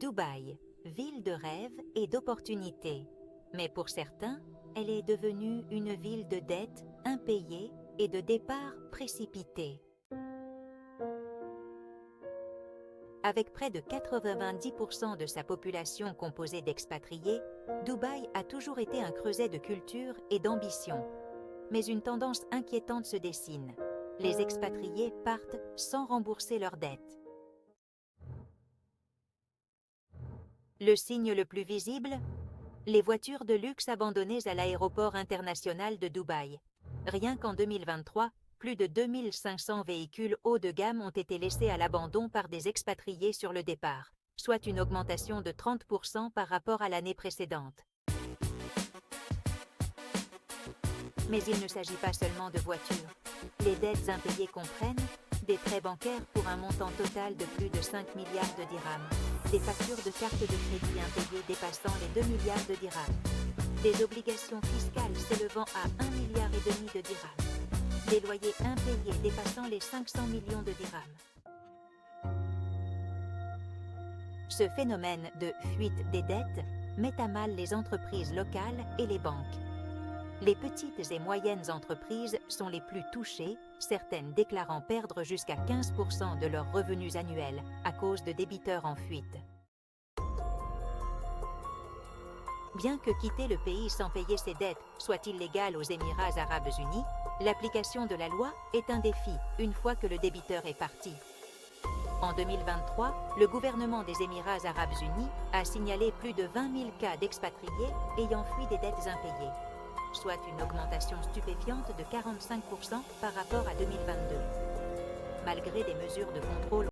Dubaï, ville de rêve et d'opportunités. Mais pour certains, elle est devenue une ville de dettes impayées et de départs précipités. Avec près de 90% de sa population composée d'expatriés, Dubaï a toujours été un creuset de culture et d'ambition. Mais une tendance inquiétante se dessine. Les expatriés partent sans rembourser leurs dettes. Le signe le plus visible? Les voitures de luxe abandonnées à l'aéroport international de Dubaï. Rien qu'en 2023, plus de 2500 véhicules haut de gamme ont été laissés à l'abandon par des expatriés sur le départ, soit une augmentation de 30% par rapport à l'année précédente. Mais il ne s'agit pas seulement de voitures. Les dettes impayées comprennent des prêts bancaires pour un montant total de plus de 5 milliards de dirhams, des factures de cartes de crédit impayées dépassant les 2 milliards de dirhams, des obligations fiscales s'élevant à 1,5 milliard de dirhams, des loyers impayés dépassant les 500 millions de dirhams. Ce phénomène de fuite des dettes met à mal les entreprises locales et les banques. Les petites et moyennes entreprises sont les plus touchées, certaines déclarant perdre jusqu'à 15% de leurs revenus annuels à cause de débiteurs en fuite. Bien que quitter le pays sans payer ses dettes soit illégal aux Émirats arabes unis, l'application de la loi est un défi une fois que le débiteur est parti. En 2023, le gouvernement des Émirats arabes unis a signalé plus de 20 000 cas d'expatriés ayant fui des dettes impayées, soit une augmentation stupéfiante de 45% par rapport à 2022. Malgré des mesures de contrôle